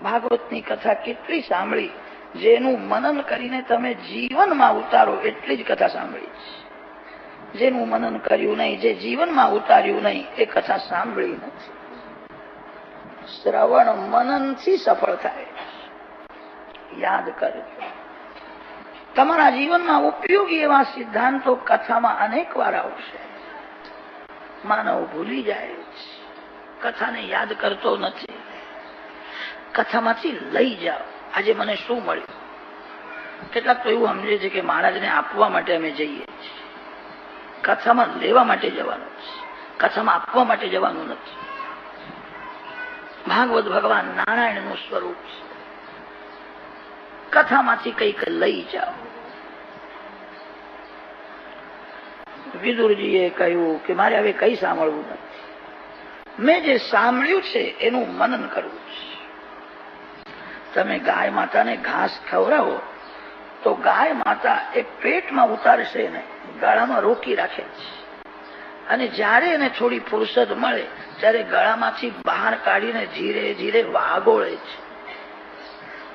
ભાગવતની કથા કેટલી સાંભળી, જેનું મનન કરીને તમે જીવનમાં ઉતારો એટલી જ કથા સાંભળી. જેનું મનન કર્યું નહીં, જે જીવનમાં ઉતાર્યું નહીં, એ કથા સાંભળી નથી. શ્રવણ મનનથી સફળ થાય. યાદ કરજો, તમારા જીવનમાં ઉપયોગી એવા સિદ્ધાંતો કથામાં અનેક વાર આવશે. માનવ ભૂલી જાય છે, કથાને યાદ કરતો નથી. કથામાંથી લઈ જાઓ, આજે મને શું મળ્યું. કેટલાક તો એવું સમજે છે કે મહારાજને આપવા માટે અમે જઈએ છીએ. કથામાં લેવા માટે જવાનું છે, કથામાં આપવા માટે જવાનું નથી. ભાગવત ભગવાન નારાયણનું સ્વરૂપ છે. કથામાંથી કંઈક લઈ જાઓ. વિદુરજીએ કહ્યું કે મારે હવે કઈ સાંભળવું નથી, મેં જે સાંભળ્યું છે એનું મનન કરવું છે. તમે ગાય માતાને ઘાસ ખવડાવો તો ગાય માતા એ પેટમાં ઉતારશે ને, ગળામાં રોકી રાખે છે, અને જ્યારે એને થોડી ફુરસદ મળે ત્યારે ગળામાંથી બહાર કાઢીને ધીરે ધીરે વાગોળે છે,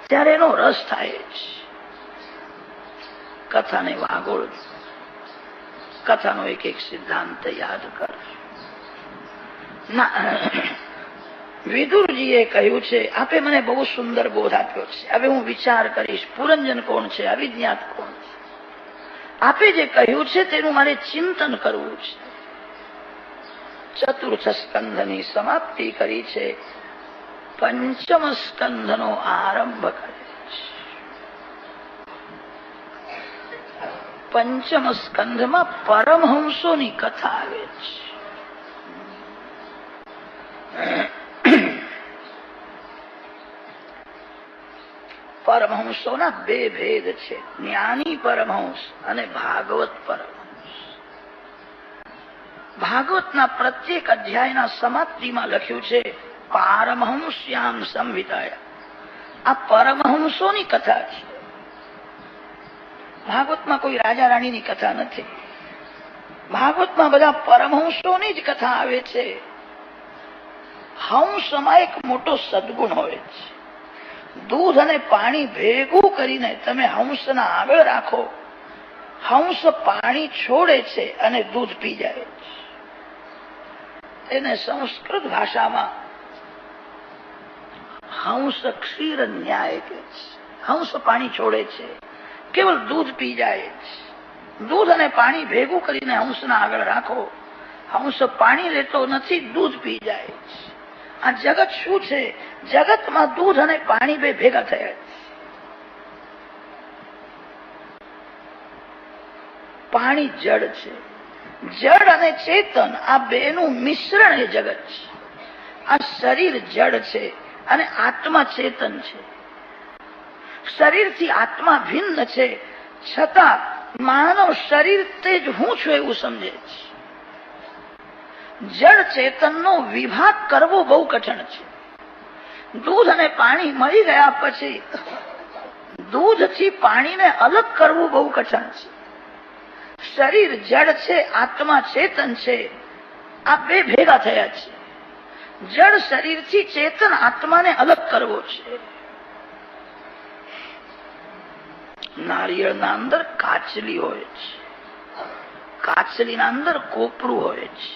ત્યારે એનો રસ થાય છે. કથાને વાગોળજો. કથાનો એક એક સિદ્ધાંત યાદ કરો. વિદુરજીએ કહ્યું છે, આપે મને બહુ સુંદર બોધ આપ્યો છે, હવે હું વિચાર કરીશ પુરંજન કોણ છે, અવિજ્ઞાત કોણ છે. આપે જે કહ્યું છે તેનું મારે ચિંતન કરવું છે. ચતુર્થ સ્કંધની સમાપ્તિ કરી છે, પંચમ સ્કંધનો આરંભ કરે છે. પંચમ સ્કંધમાં પરમહંસોની કથા આવે છે. પરમહંસોના બે ભેદ છે, જ્ઞાની પરમહંસ અને ભાગવત પરમહંસ. ભાગવતના પ્રત્યેક અધ્યાયના સમાપ્તિમાં લખ્યું છે પારમહંસ્યામ સંવિતાયા. આ પરમહંસોની કથા છે. ભાગવતમાં કોઈ રાજા રાણીની કથા નથી. ભાગવતમાં બધા પરમહંસોની જ કથા આવે છે. હંસમાં એક મોટો સદગુણ હોય છે. દૂધ અને પાણી ભેગું કરીને તમે હંસના આગળ રાખો, હંસ પાણી છોડે છે અને દૂધ પી જાય છે. એને સંસ્કૃત ભાષામાં હંસ ક્ષીર ન્યાય કે છે. હંસ પાણી છોડે છે, કેવલ દૂધ પી જાય છે. દૂધ અને પાણી ભેગું કરીને હંસના આગળ રાખો, હંસ પાણી લેતો નથી, દૂધ પી જાય છે. આ જગત શું છે? જગતમાં દૂધ અને પાણી બે ભેગા થયા છે. પાણી જળ છે, જળ અને ચેતન આ બેનું મિશ્રણ એ જગત છે. આ શરીર જળ છે અને આત્મા ચેતન છે. શરીરથી આત્મા ભિન્ન છે, છતાં માનવ શરીર તે જ હું છું એવું સમજે છે. જળ ચેતનનો વિભાગ કરવો બહુ કઠણ છે. દૂધ અને પાણી મળી ગયા પછી દૂધથી પાણીને અલગ કરવું બહુ કઠણ છે. શરીર જળ છે, આત્મા ચેતન છે, આ બે ભેગા થયા છે. જળ શરીરથી ચેતન આત્માને અલગ કરવો છે. નારિયેળના અંદર કાચલી હોય છે, કાચલીના અંદર કોપરું હોય છે.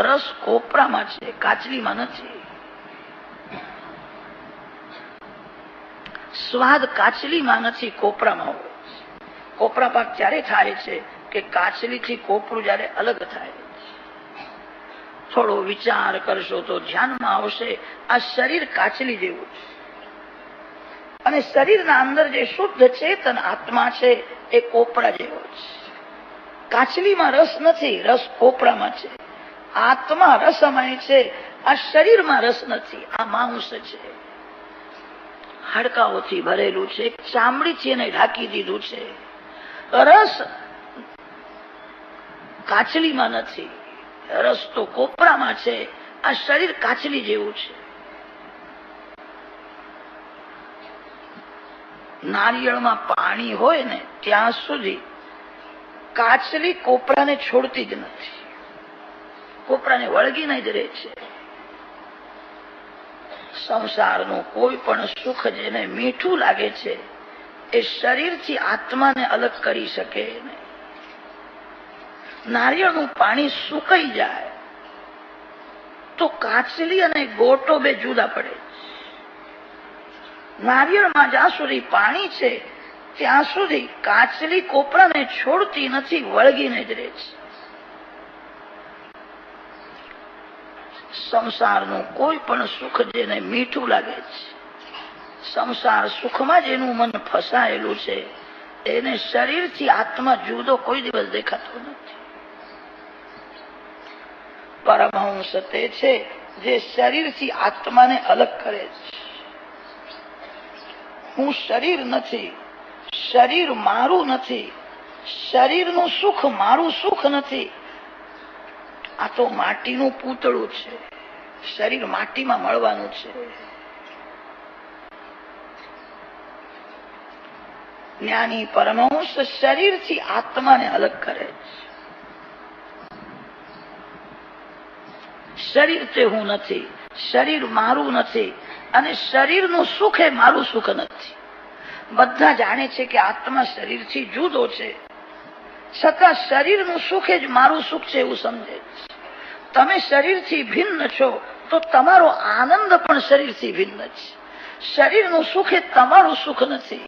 રસ કોપરામાં છે, કાચલીમાં નથી. સ્વાદ કાચલીમાં નથી, કોપરામાં હોય છે. કોપરા પાક ત્યારે થાય છે કે કાચલીથી કોપરું જયારે અલગ થાય છે. થોડો વિચાર કરશો તો ધ્યાનમાં આવશે, આ શરીર કાચલી જેવું છે અને શરીરના અંદર જે શુદ્ધ ચેતન આત્મા છે એ કોપરા જેવો છે. કાચલીમાં રસ નથી, રસ કોપરામાં છે. આત્મા રસમય છે, આ શરીરમાં રસ નથી, આ માંસ છે. હાડકાઓથી ભરેલું છે, ચામડીથી એને ઢાંકી દીધું છે. રસ કાચલીમાં નથી, રસ તો કોપરામાં છે. આ શરીર કાચલી જેવું છે. નારિયેળમાં પાણી હોય ને ત્યાં સુધી કાચલી કોપરાને છોડતી જ નથી, કોપરાને વળગીને જ રહે છે. સંસારનું કોઈ પણ સુખ જેને મીઠું લાગે છે એ શરીરથી આત્માને અલગ કરી શકે નહીં. નારિયેળનું પાણી સુકાઈ જાય તો કાચલી અને ગોટો બે જુદા પડે. નારિયેળમાં જ્યાં સુધી પાણી છે ત્યાં સુધી કાચલી કોપરાને છોડતી નથી, વળગીને જ રહે છે. સંસારનું કોઈ પણ સુખ જેને મીઠું લાગે છે, સંસાર સુખમાં જેનું મન ફસાયેલું છે, એને શરીરથી આત્મા જુદો કોઈ દિવસ દેખાતો નથી. પરમહંસ તે છે જે શરીરથી આત્માને અલગ કરે છે. હું શરીર નથી, શરીર મારું નથી, શરીરનું સુખ મારું સુખ નથી. આ તો માટીનું પૂતળું છે, શરીર માટીમાં મળવાનું છે. જ્ઞાની પરમહંસ શરીરથી આત્માને અલગ કરે છે. શરીર તે હું નથી, શરીર મારું નથી, અને શરીરનું સુખ એ મારું સુખ નથી. બધા જાણે છે કે આત્મા શરીરથી જુદો છે, છતાં શરીરનું સુખ જ મારું સુખ છે એવું સમજે છે. તમે શરીરથી ભિન્ન છો તો તમારો આનંદ પણ શરીરથી ભિન્ન છે. શરીરનું સુખ એ તમારું સુખ નથી.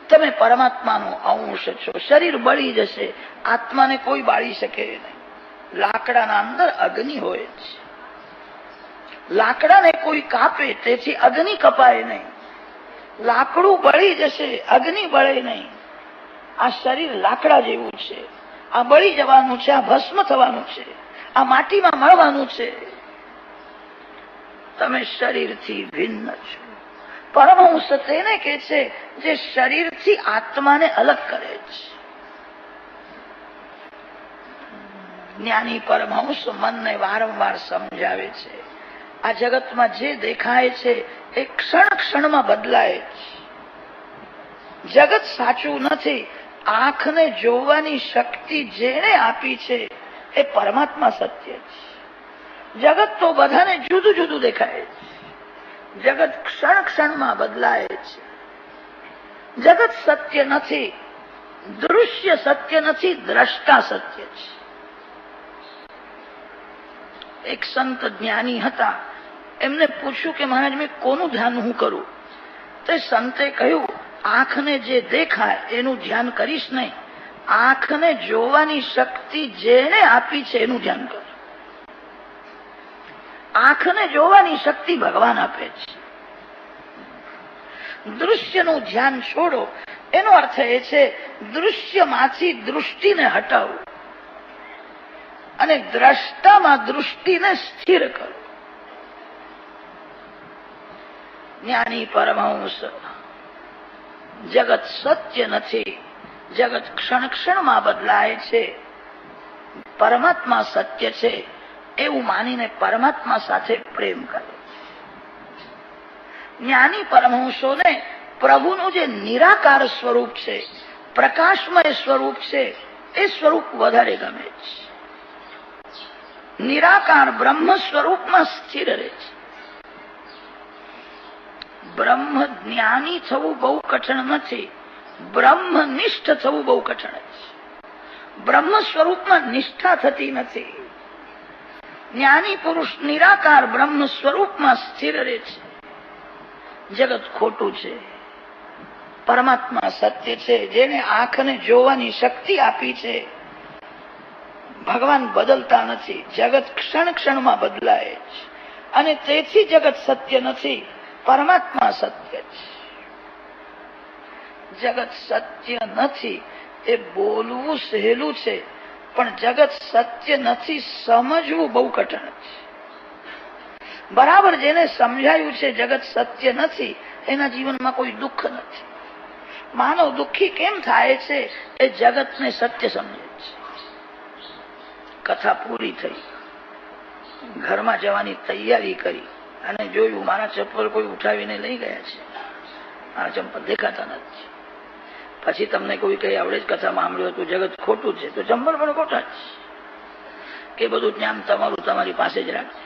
તમે પરમાત્માનો અંશ છો. શરીર બળી જશે, આત્માને કોઈ બાળી શકે નહીં. લાકડાના અંદર અગ્નિ હોય છે, લાકડાને કોઈ કાપે તેથી અગ્નિ કપાય નહીં. લાકડું બળી જશે, અગ્નિ બળે નહીં. આ શરીર લાકડા જેવું છે, આ બળી જવાનું છે, આ ભસ્મ થવાનું છે, આ માટીમાં મળવાનું છે. તમે શરીરથી ભિન્ન છો. પરમહંસ તેને કે છે જે શરીરથી આત્માને અલગ કરે છે. જ્ઞાની પરમહંસ મનને વારંવાર સમજાવે છે, આ જગતમાં જે દેખાય છે એ ક્ષણ ક્ષણમાં બદલાય છે. જગત સાચું નથી. આંખને જોવાની શક્તિ જેને આપી છે એ પરમાત્મા સત્ય છે. જગત તો બધાને જુદું જુદું દેખાય છે. જગત ક્ષણ ક્ષણમાં બદલાય છે. જગત સત્ય નથી, દૃશ્ય સત્ય નથી, દ્રષ્ટા સત્ય છે. એક સંત જ્ઞાની હતા, એમને પૂછ્યું કે મહારાજ મેં કોનું ધ્યાન હું કરું? તો સંતે કહ્યું, આંખને જે દેખાય એનું ધ્યાન કરીશ નહીં, આંખને જોવાની શક્તિ જેને આપી છે એનું ધ્યાન કર. આંખને જોવાની શક્તિ ભગવાન આપે છે. દૃશ્યનું ધ્યાન છોડો, એનો અર્થ એ છે દૃશ્યમાંથી દૃષ્ટિને હટાવો અને દ્રષ્ટામાં દૃષ્ટિને સ્થિર કરો. જ્ઞાની પરમહંસ જગત સત્ય નથી, જગત ક્ષણ ક્ષણમાં બદલાય છે, પરમાત્મા સત્ય છે એવું માનીને પરમાત્મા સાથે પ્રેમ કરે. જ્ઞાની પરમહંસોને પ્રભુનું જે નિરાકાર સ્વરૂપ છે, પ્રકાશમય સ્વરૂપ છે, એ સ્વરૂપ વધારે ગમે છે. નિરાકાર બ્રહ્મ સ્વરૂપમાં સ્થિર રહે છે. બ્રહ્મ જ્ઞાની થવું બહુ કઠણ નથી, બ્રહ્મનિષ્ઠ થવું બહુ કઠણ છે. બ્રહ્મ સ્વરૂપમાં નિષ્ઠા થતી નથી. જ્ઞાની પુરુષ નિરાકાર બ્રહ્મ સ્વરૂપમાં સ્થિર રહે છે. જગત ખોટું છે, પરમાત્મા સત્ય છે. જેને આંખને જોવાની શક્તિ આપી છે, ભગવાન બદલતા નથી. જગત ક્ષણ ક્ષણમાં બદલાય છે અને તેથી જગત સત્ય નથી, પરમાત્મા સત્ય છે. જગત સત્ય નથી એ બોલવું સહેલું છે, પણ જગત સત્ય નથી સમજવું બહુ કઠણ છે. બરાબર જેને સમજાયું છે જગત સત્ય નથી, એના જીવનમાં કોઈ દુઃખ નથી. માનવ દુઃખી કેમ થાય છે? એ જગતને સત્ય સમજે છે. કથા પૂરી થઈ, ઘરમાં જવાની તૈયારી કરી અને જોયું મારા ચપ્પલ કોઈ ઉઠાવીને લઈ ગયા છે, મારા ચંપલ દેખાતા નથી. પછી તમને કોઈ કઈ આવડે જ કથામાં સાંભળ્યું હતું જગત ખોટું છે, તો ચંપલ પણ ખોટા જ. કે બધું જ્ઞાન તમારું તમારી પાસે જ રાખજો.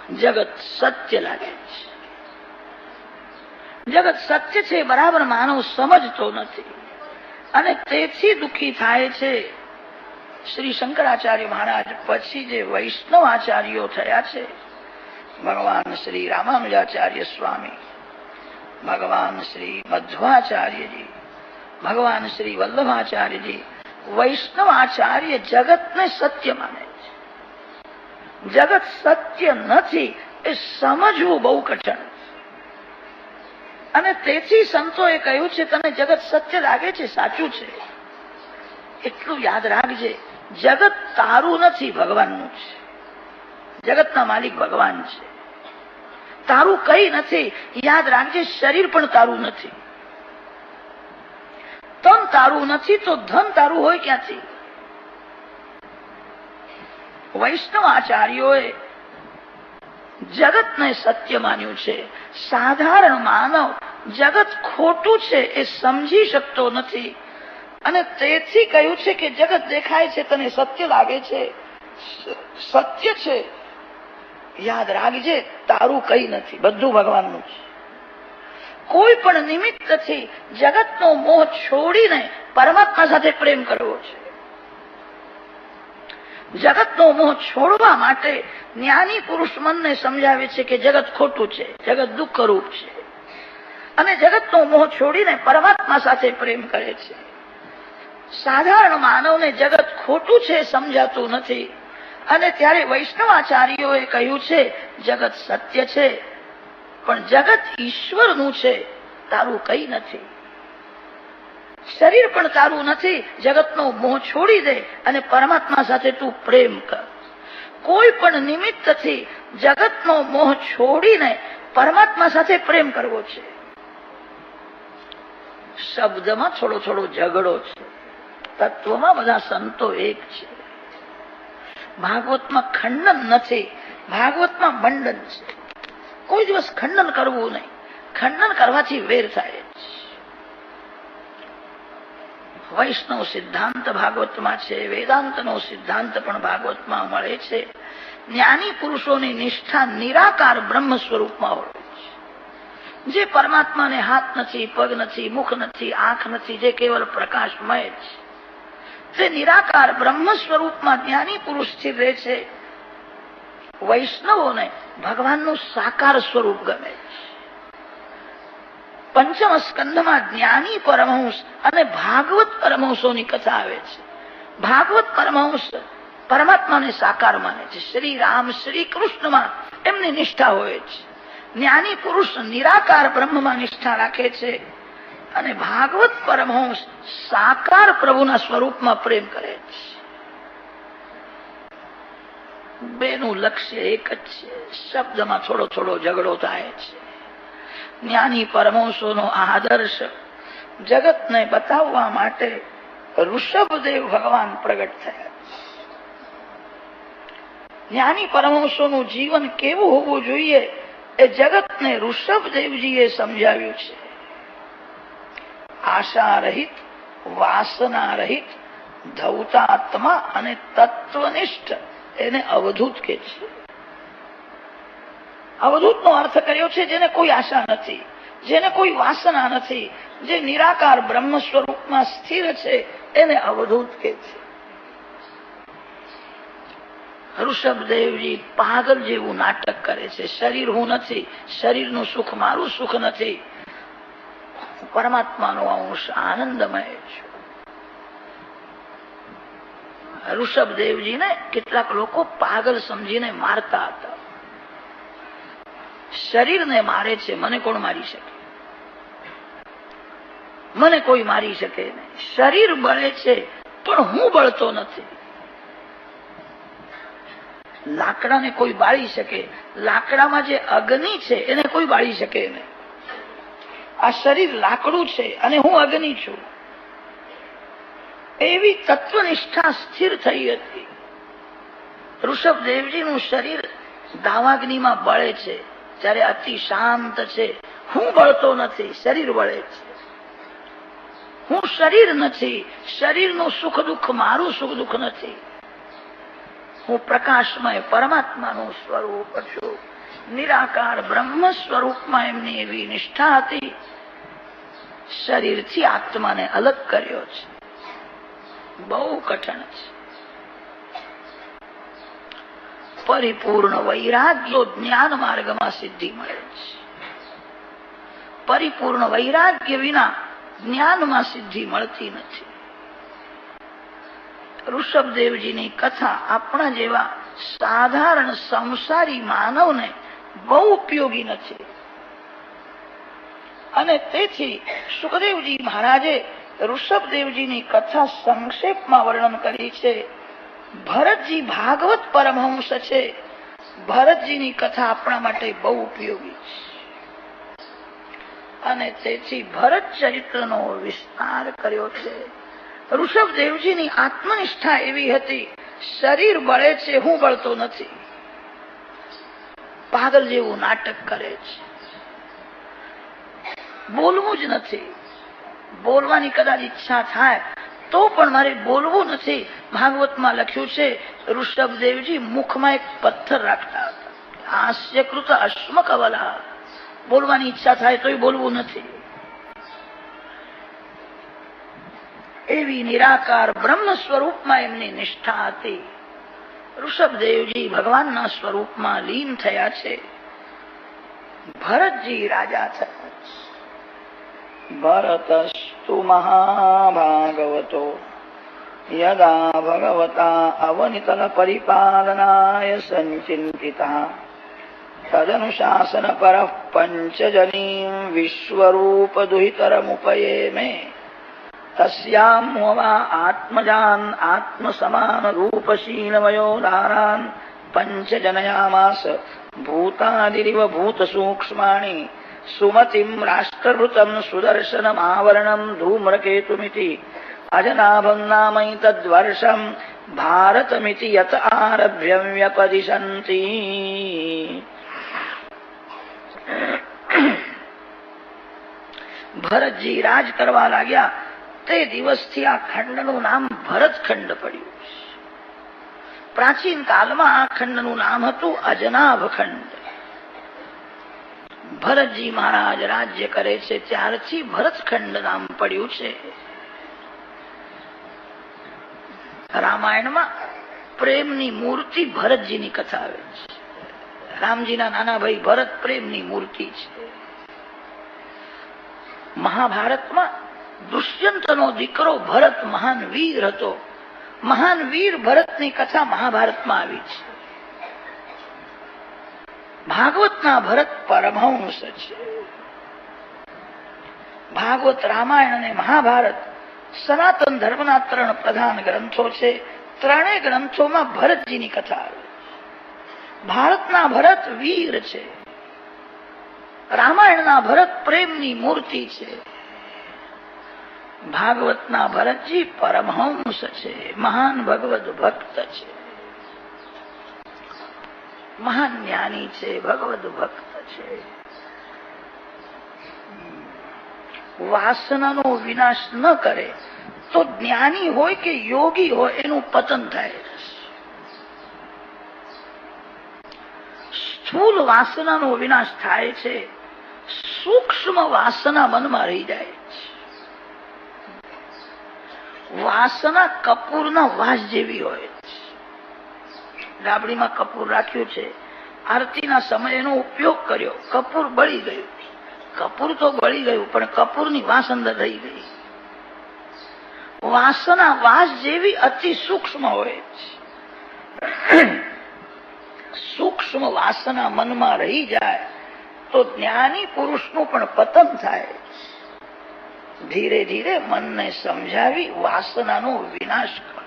જગત સત્ય લાગે છે. જગત સત્ય છે બરાબર માનવ સમજતો નથી અને તેથી દુઃખી થાય છે. શ્રી શંકરાચાર્ય મહારાજ પછી જે વૈષ્ણવ આચાર્યો થયા છે, ભગવાન શ્રી રામાનુજાચાર્ય સ્વામી, ભગવાન શ્રી મધ્વાચાર્યજી, ભગવાન શ્રી વલ્લભાચાર્યજી, વૈષ્ણવ આચાર્ય જગતને સત્ય માને છે. જગત સત્ય નથી એ સમજવું બહુ કઠણ છે. અને તેથી સંતોએ કહ્યું છે તને જગત સત્ય લાગે છે, સાચું છે, એટલું યાદ રાખજે, જગત તારું નથી, ભગવાનનું છે. જગતના માલિક ભગવાન છે. તારું કઈ નથી. યાદ રાખજે, શરીર પણ તારું નથી. તન તારું નથી તો ધન તારું હોય ક્યાંથી? વૈષ્ણવ આચાર્યોએ જગતને સત્ય માન્યું છે. સાધારણ માનવ જગત ખોટું છે એ સમજી શકતો નથી અને તેથી કહ્યું છે કે જગત દેખાય છે તને સત્ય લાગે છે, સત્ય છે. યાદ રાખજે, તારું કઈ નથી, બધું ભગવાનનું છે. કોઈ પણ નિમિત્તથી જગતનો મોહ છોડીને પરમાત્મા સાથે પ્રેમ કરવો છે. જગતનો મોહ છોડવા માટે જ્ઞાની પુરુષ મનને સમજાવે છે કે જગત ખોટું છે, જગત દુઃખરૂપ છે અને જગતનો મોહ છોડીને પરમાત્મા સાથે પ્રેમ કરે છે. સાધારણ માનવને જગત ખોટું છે સમજાતું નથી અને ત્યારે વૈષ્ણવાચાર્યોએ કહ્યું છે જગત સત્ય છે પણ જગત ઈશ્વરનું છે, તારું કઈ નથી. શરીર પણ તારું નથી. જગતનો મોહ છોડી દે અને પરમાત્મા સાથે તું પ્રેમ કર. કોઈ પણ નિમિત્તથી જગતનો મોહ છોડીને પરમાત્મા સાથે પ્રેમ કરવો છે. શબ્દમાં થોડો થોડો ઝઘડો છે, તત્વમાં બધા સંતો એક છે. ભાગવતમાં ખંડન નથી, ભાગવતમાં મંડન છે. કોઈ દિવસ ખંડન કરવું નહીં. ખંડન કરવાથી વેર થાય છે. વૈષ્ણવ સિદ્ધાંત ભાગવતમાં છે, વેદાંતનો સિદ્ધાંત પણ ભાગવતમાં મળે છે. જ્ઞાની પુરુષોની નિષ્ઠા નિરાકાર બ્રહ્મ સ્વરૂપમાં હોય છે. જે પરમાત્માને હાથ નથી, પગ નથી, મુખ નથી, આંખ નથી, જે કેવલ પ્રકાશમય છે, તે નિરાકાર બ્રહ્મ સ્વરૂપમાં જ્ઞાની પુરુષ સ્થિર રહે છે. વૈષ્ણવોને ભગવાનનું સાકાર સ્વરૂપ ગમે છે. પંચમ સ્કંધમાં જ્ઞાની પરમહંસ અને ભાગવત પરમહંસોની કથા આવે છે. ભાગવત પરમહંસ પરમાત્માને સાકાર માને છે. શ્રી રામ, શ્રી કૃષ્ણમાં એમની નિષ્ઠા હોય છે. જ્ઞાની પુરુષ નિરાકાર બ્રહ્મમાં નિષ્ઠા રાખે છે અને ભાગવત પરમહંસ સાકાર પ્રભુના સ્વરૂપમાં પ્રેમ કરે છે. બેનું લક્ષ્ય એક જ છે. શબ્દમાં થોડો થોડો ઝઘડો થાય છે. જ્ઞાની પરમહંસોનો આદર્શ જગતને બતાવવા માટે ઋષભદેવ ભગવાન પ્રગટ થયા. જ્ઞાની પરમહંસોનું જીવન કેવું હોવું જોઈએ એ જગતને ઋષભદેવજીએ સમજાવ્યું છે. આશા રહિત, વાસના રહિત, ધૌતાત્મા અને તત્વનિષ્ઠ એને અવધૂત કે છે. અવધૂતનો અર્થ કર્યો છે જેને કોઈ આશા નથી, જેને કોઈ વાસના નથી, જે નિરાકાર બ્રહ્મ સ્વરૂપમાં સ્થિર છે એને અવધૂત કે છે. ઋષભદેવજી પાગલ જેવું નાટક કરે છે. શરીર હું નથી, શરીરનું સુખ મારું સુખ નથી, પરમાત્માનો અંશ આનંદમય છું. ઋષભદેવજીને કેટલાક લોકો પાગલ સમજીને મારતા હતા. શરીરને મારે છે, મને કોણ મારી શકે? મને કોઈ મારી શકે નહીં. શરીર બળે છે પણ હું બળતો નથી. લાકડાને કોઈ બાળી શકે, લાકડામાં જે અગ્નિ છે એને કોઈ બાળી શકે નહીં. આ શરીર લાકડું છે અને હું અગ્નિ છું. એવી તત્વનિષ્ઠા સ્થિર થઈ હતી. ઋષભદેવજીનું શરીર દાવાગ્નિમાં બળે છે ત્યારે અતિ શાંત છે. હું બળતો નથી, શરીર બળે છે. હું શરીર નથી, શરીરનું સુખ દુઃખ મારું સુખ દુઃખ નથી. હું પ્રકાશમય પરમાત્માનું સ્વરૂપ છું. નિરાકાર બ્રહ્મ સ્વરૂપમાં એમની એવી નિષ્ઠા હતી. શરીરથી આત્માને અલગ કર્યો છે. બહુ કઠણ છે. પરિપૂર્ણ વૈરાગ્યો જ્ઞાન માર્ગમાં સિદ્ધિ મળે છે. પરિપૂર્ણ વૈરાગ્ય વિના જ્ઞાનમાં સિદ્ધિ મળતી નથી. ઋષભદેવજીની કથા આપણા જેવા સાધારણ સંસારી માનવને બહુ ઉપયોગી નથી. અને તેથી સુખદેવજી મહારાજે ઋષભદેવજીની કથા સંક્ષેપમાં વર્ણન કરી છે. ભરતજી ભાગવત પરમહંસ છે. ભરતજીની કથા આપણા માટે બહુ ઉપયોગી છે. અને તેથી ભરત ચરિત્રનો વિસ્તાર કર્યો છે. ઋષભદેવજીની આત્મનિષ્ઠા એવી હતી, શરીર બળે છે, હું બળતો નથી. પાગલ જેવું નાટક કરે છે. બોલવું જ નથી. બોલવાની કદાચ ઈચ્છા થાય તો પણ મારે બોલવું નથી. ભાગવતમાં લખ્યું છે ઋષભદેવજી મુખમાં એક પથ્થર રાખતા હતા. હાસ્યકૃત અશ્મકવલા. બોલવાની ઈચ્છા થાય તોય બોલવું નથી. એવી નિરાકાર બ્રહ્મ સ્વરૂપમાં એમની નિષ્ઠા હતી. ઋષભદેવજી ભગવાનના સ્વરૂપમાં લીન થયા છે. ભરતજી રાજા થયા. ભરતસ્તુ મહાભાગવતો યદા ભગવતા અવનિતલ પરિપાલનાય સંચિંતિતઃ તદનુશાસન પરઃ પંચજનીં વિશ્વરૂપ દુહિતરમુપયેમે તસ્યામ વા આત્મજાન આત્મસમાન રૂપશીલમયો દારાન પંચજનયામાસ ભૂતાદિરિવ ભૂતસૂક્ષ્માણિ સુમતિમ રાષ્ટ્રભૃતમ સુદર્શનમાવરણમ ધૂમ્રકેતુમિતિ અજનાભં નામૈતદ્વર્ષમ ભારતમિતિ યત આરભ્યં વ્યપદિશન્તિ. ભરતજી રાજ કરવા લાગ્યા તે દિવસથી આ ખંડનું નામ ભરતખંડ પડ્યું. પ્રાચીન કાળમાં આ ખંડનું નામ હતું અજનાભ ખંડ. ભરતજી મહારાજ રાજ્ય કરે છે ત્યારથી ભરતખંડ નામ પડ્યું છે. રામાયણમાં પ્રેમની મૂર્તિ ભરતજીની કથા આવે છે. રામજીના નાના ભાઈ ભરત પ્રેમની મૂર્તિ છે. મહાભારતમાં દુષ્યંતનો દીકરો ભરત મહાન વીર હતો. મહાન વીર ભરતની કથા મહાભારતમાં આવી છે. ભાગવતના ભરત પરમહંસ છે. ભાગવત, રામાયણ અને મહાભારત સનાતન ધર્મના 3 પ્રધાન ગ્રંથો છે. ત્રણેય ગ્રંથોમાં ભરતજીની કથા આવે. ભારતના ભરત વીર છે. રામાયણના ભરત પ્રેમની મૂર્તિ છે. ભાગવતના ભરતજી પરમહંસ છે. મહાન ભગવદ ભક્ત છે. મહાન જ્ઞાની છે. ભગવદ ભક્ત છે. વાસનાનો વિનાશ ન કરે તો જ્ઞાની હોય કે યોગી હોય એનું પતન થાય. સ્થૂલ વાસનાનો વિનાશ થાય છે. સૂક્ષ્મ વાસના મનમાં રહી જાય છે. વાસના કપૂરના વાસ જેવી હોય છે. ડાબડીમાં કપૂર રાખ્યું છે. આરતીના સમયે એનો ઉપયોગ કર્યો. કપૂર બળી ગયું. કપૂર તો બળી ગયું પણ કપૂરની વાસ અંદર રહી ગઈ. વાસના વાસ જેવી અતિ સૂક્ષ્મ હોય છે. સૂક્ષ્મ વાસના મનમાં રહી જાય તો જ્ઞાની પુરુષનું પણ પતન થાય. ધીરે ધીરે મનને સમજાવી વાસનાનો વિનાશ કરો.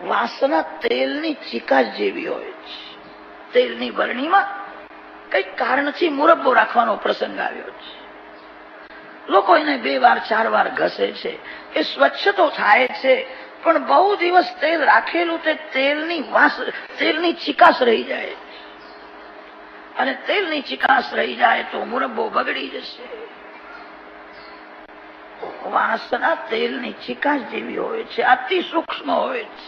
વાસના તેલની ચિકાસ જેવી હોય છે. તેલની બરણીમાં કઈક કારણથી મુરબ્બો રાખવાનો પ્રસંગ આવ્યો છે. લોકો એને 2 વાર 4 વાર ઘસે છે. એ સ્વચ્છ તો થાય છે પણ બહુ દિવસ તેલ રાખેલું તે તેલની ચિકાસ રહી જાય અને તેલની ચિકાસ રહી જાય તો મુરબ્બો બગડી જશે. વાસના તેલની ચિકાસ જેવી હોય છે. અતિ સૂક્ષ્મ હોય છે.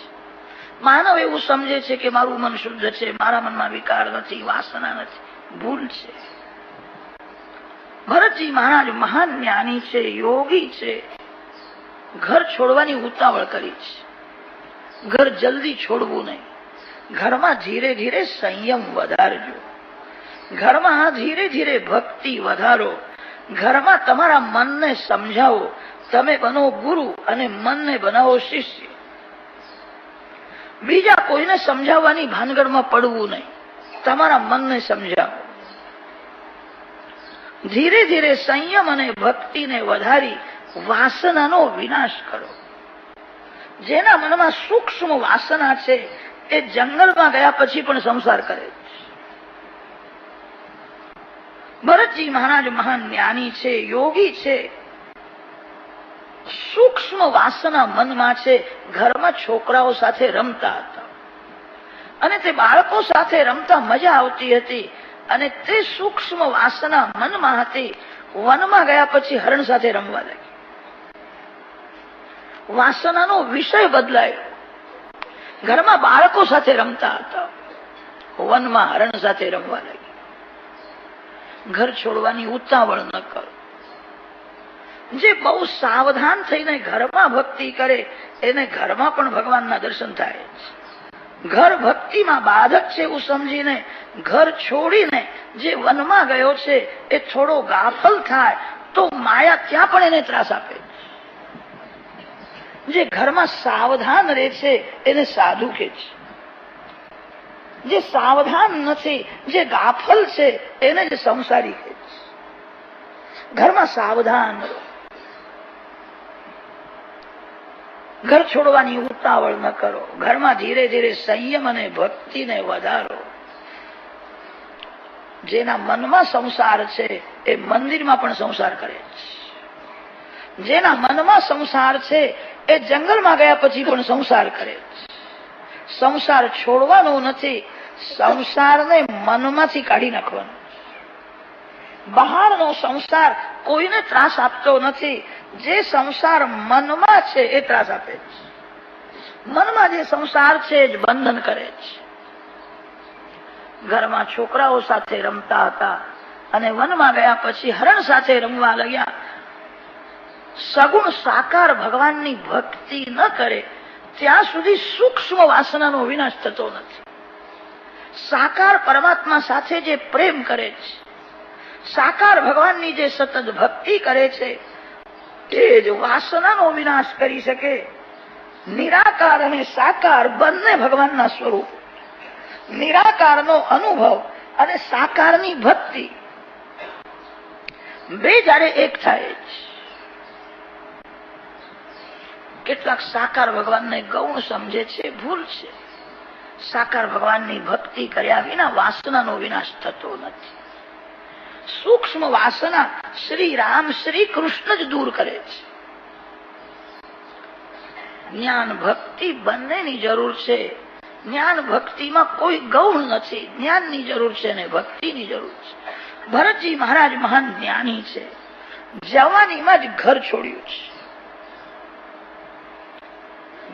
માનવ એવું સમજે છે કે મારું મન શુદ્ધ છે, મારા મનમાં વિકાર નથી, વાસના નથી. ભૂલ છે. ભરતજી મહારાજ મહાન જ્ઞાની છે, યોગી છે. ઘર છોડવાની ઉતાવળ કરી છે. ઘર જલ્દી છોડવું નહીં. ઘરમાં ધીરે ધીરે સંયમ વધારજો. ઘરમાં ધીરે ધીરે ભક્તિ વધારો. ઘરમાં તમારા મનને સમજાવો. તમે બનો ગુરુ અને મનને બનાવો શિષ્ય. બીજા કોઈને સમજાવવાની ભાનગડમાં પડવું નહીં. તમારા મનને સમજાવો. ધીરે ધીરે સંયમ અને ભક્તિને વધારી વાસનાનો વિનાશ કરો. જેના મનમાં સૂક્ષ્મ વાસના છે એ જંગલમાં ગયા પછી પણ સંસાર કરે છે. ભરતજી મહારાજ મહાન જ્ઞાની છે, યોગી છે. સૂક્ષ્મ વાસના મનમાં છે. ઘરમાં છોકરાઓ સાથે રમતા હતા અને તે બાળકો સાથે રમતા મજા આવતી હતી અને તે સૂક્ષ્મ વાસના મનમાં હતી. વનમાં ગયા પછી હરણ સાથે રમવા લાગી. વાસનાનો વિષય બદલાયો. ઘરમાં બાળકો સાથે રમતા હતા, વનમાં હરણ સાથે રમવા લાગી. ઘર છોડવાની ઉતાવળ ન કરો. જે બહુ સાવધાન થઈને ઘરમાં ભક્તિ કરે એને ઘરમાં પણ ભગવાનના દર્શન થાય છે. ઘર ભક્તિમાં બાધક છે એવું સમજીને ઘર છોડીને જે વનમાં ગયો છે એ થોડો ગાફલ થાય તો માયા ત્યાં પણ એને ત્રાસ આપે. જે ઘરમાં સાવધાન રહે છે એને સાધુ કહે છે. જે સાવધાન નથી, જે ગાફલ છે એને જ સંસારી કહે છે. ઘરમાં સાવધાન રહો. ઘર છોડવાની ઉતાવળ ન કરો. ઘરમાં ધીરે ધીરે સંયમ અને ભક્તિને વધારો. જેના મનમાં સંસાર છે એ મંદિરમાં પણ સંસાર કરે છે. જેના મનમાં સંસાર છે એ જંગલમાં ગયા પછી પણ સંસાર કરે છે. સંસાર છોડવાનો નથી, સંસારને મનમાંથી કાઢી નાખવાનો. બહારનો સંસાર કોઈને ત્રાસ આપતો નથી. જે સંસાર મનમાં છે એ ત્રાસ આપે છે. મનમાં જે સંસાર છે એ જ બંધન કરે છે. ઘરમાં છોકરાઓ સાથે રમતા હતા અને વનમાં ગયા પછી હરણ સાથે રમવા લાગ્યા. સગુણ સાકાર ભગવાનની ભક્તિ ન કરે ત્યાં સુધી સૂક્ષ્મ વાસનાનો વિનાશ થતો નથી. સાકાર પરમાત્મા સાથે જે પ્રેમ કરે છે, સાકાર ભગવાનની જે સતત ભક્તિ કરે છે તે જ વાસનાનો વિનાશ કરી શકે. નિરાકાર અને સાકાર બંને ભગવાનના સ્વરૂપ. નિરાકારનો અનુભવ અને સાકારની ભક્તિ બે જયારે એક થાય છે. કેટલાક સાકાર ભગવાનને ગૌણ સમજે છે, ભૂલ છે. સાકાર ભગવાનની ભક્તિ કર્યા વિના વાસનાનો વિનાશ થતો નથી. સૂક્ષ્મ વાસના શ્રી રામ શ્રી કૃષ્ણ જ દૂર કરે છે. જ્ઞાન ભક્તિ બંનેની જરૂર છે. જ્ઞાન ભક્તિમાં કોઈ ગૌણ નથી. જ્ઞાનની જરૂર છે અને ભક્તિની જરૂર છે. ભરતજી મહારાજ મહાન જ્ઞાની છે. જવાનીમાં જ ઘર છોડ્યું છે.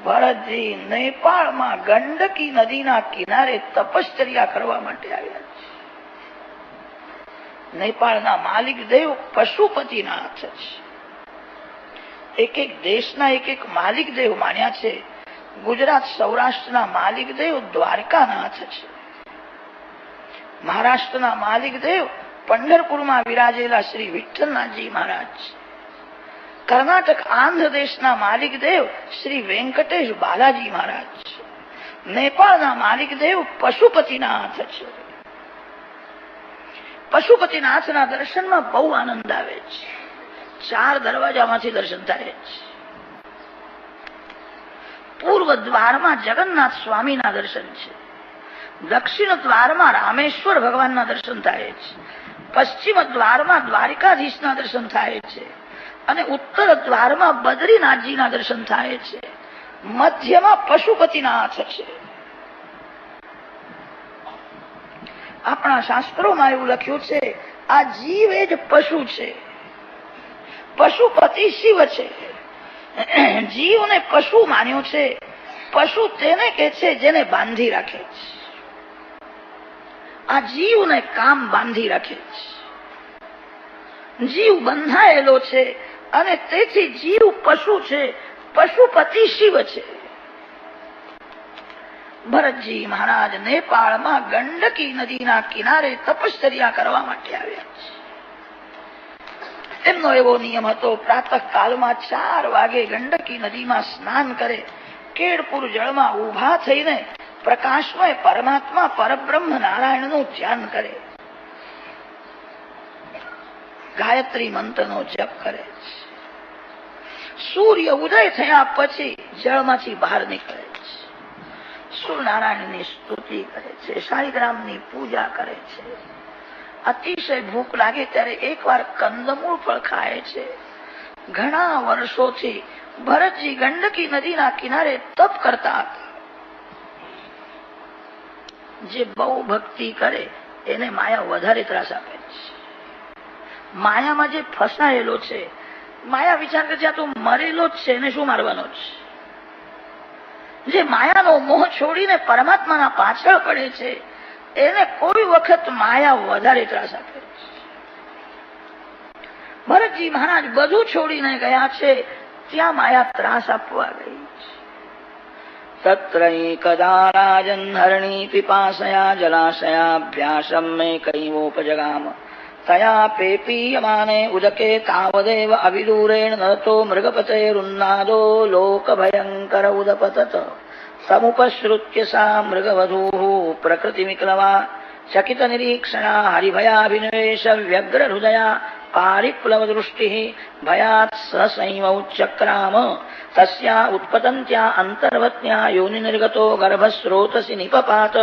ભરતજી નેપાળમાં ગંડકી નદીના કિનારે તપશ્ચર્યા કરવા માટે આવ્યા છે. નેપાળના માલિક દેવ પશુપતિનાથ છે. એક એક દેશના એક એક માલિક દેવ માન્યા છે. ગુજરાત સૌરાષ્ટ્રના માલિક દેવ દ્વારકાનાથ છે. મહારાષ્ટ્રના માલિક દેવ પંઢરપુરમાં વિરાજેલા શ્રી વિઠ્ઠલનાથજી મહારાજ છે. કર્ણાટક આંધ્ર દેશના માલિક દેવ શ્રી વેંકટેશ બાલાજી મહારાજ છે. નેપાળના માલિક દેવ પશુપતિનાથ છે. પશુપતિનાથના દર્શનમાં બહુ આનંદ આવે છે. 4 દરવાજામાંથી દર્શન થાય છે. પૂર્વ દ્વારમાં જગન્નાથ સ્વામીના દર્શન છે. દક્ષિણ દ્વારમાં રામેશ્વર ભગવાનના દર્શન થાય છે. પશ્ચિમ દ્વારમાં દ્વારિકાધીશના દર્શન થાય છે અને ઉત્તર દ્વારમાં બદ્રીનાથજીના દર્શન થાય છે. મધ્યમાં પશુપતિનાથ છે. આપણા શાસ્ત્રોમાં એવું લખ્યું છે આ જીવ એ જ પશુ છે, પશુપતિ શિવ છે. જીવને પશુ માન્યો છે પશુ તેને કે છે જેને બાંધી રાખે છે. આ જીવને કામ બાંધી રાખે છે. જીવ બંધાયેલો છે અને તેથી જીવ પશુ છે, પશુપતિ શિવ છે. ભરતજી મહારાજ નેપાળમાં ગંડકી નદીના કિનારે તપશ્ચર્યા કરવા માટે આવ્યા છે. એમનો એવો નિયમ હતો, પ્રાતઃ કાળમાં 4 વાગે ગંડકી નદીમાં સ્નાન કરે, કેળપુર જળમાં ઉભા થઈને પ્રકાશમય પરમાત્મા પરબ્રહ્મ નારાયણનું ધ્યાન કરે, ગાયત્રી મંત્રનો જપ કરે. સૂર્ય ઉદય થયા પછી જળમાંથી બહાર નીકળે છે, સૂર્યનારાયણની સ્તુતિ કરે છે, શાળીગ્રામની પૂજા કરે છે. અતિશય ભૂખ લાગે ત્યારે એકવાર કંદમૂળ પણ ખાય છે. ઘણા વર્ષોથી ભરતજી ગંડકી નદીના કિનારે તપ કરતા હતા. જે બહુ ભક્તિ કરે એને માયા વધારે ત્રાસ આપે છે. માયામાં જે ફસાયેલો છે, માયા વિચાર કરશે આ તો મરેલો જ છે, એને શું મારવાનો છે. જે માયાનો મોહ છોડીને પરમાત્માના પાછળ પડે છે એને કોઈ વખત માયા વધારે ત્રાસ આપે છે. ભરતજી મહારાજ બધું છોડીને ગયા છે, ત્યાં માયા ત્રાસ આપવા ગઈ છે. તત્રૈકદા રાજન હરણી પિપાસયા જલાશયાભ્યાસમ મે કૈવોપજગામ તયા પેપીયમાને ઉદકે તાવદેવ અવિદૂરેણ નતો મૃગપતેરુન્નાદો લોકભયંકર ઉદપતત સમુપશ્રુત્ય સા મૃગવધૂઃ પ્રકૃતિવિક્લવા ચકિત નિરીક્ષણા હરિભયાભિનિવેશ વ્યગ્ર હૃદયા પારિપ્લવ દૃષ્ટિ ભયાત સસૈવ ઉચ્ચક્રામ તસ્યા ઉત્પતંત્યા અંતર્વત્ન્યા યોનિ નિર્ગતો ગર્ભસ્રોતસી નિપપાત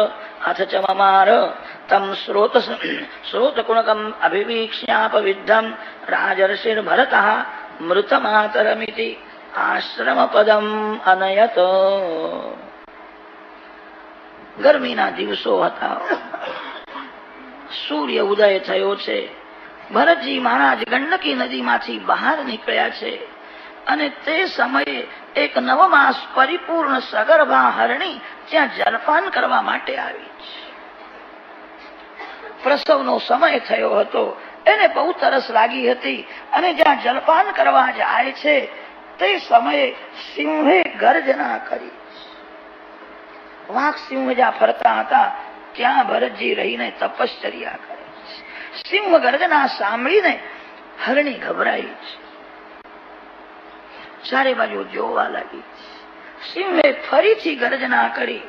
અથ ચ મમાર તમ સ્રોતકુણકમ અભિવીક્ષ્યાપવિદ્ધમ રાજર્ષિર્ભરતઃ મૃતમાતરમિતિ આશ્રમપદમ અનયત. ગરમીના દિવસો હતા, સૂર્ય ઉદય થયો છે. ભરતજી મહારાજ ગંડકી નદીમાંથી બહાર નીકળ્યા છે અને તે સમયે એક 9 માસ પરિપૂર્ણ સગર્ભા હરણી ત્યાં જલપાન કરવા માટે આવી છે. પ્રસવનો સમય થયો હતો, એને બહુ તરસ લાગી હતી અને જ્યાં જલપાન કરવા જાય છે તે સમયે સિંહે ગર્જના કરી. વાઘ સિંહ જ્યાં ફરતા હતા ત્યાં ભરતજી રહીને તપશ્ચર્યા કરે. સિંહ ગર્જના સાંભળીને હરણી ગભરાઈ છે, ચારે બાજુ જોવા લાગી. સિંહે ફરીથી ગર્જના કરી.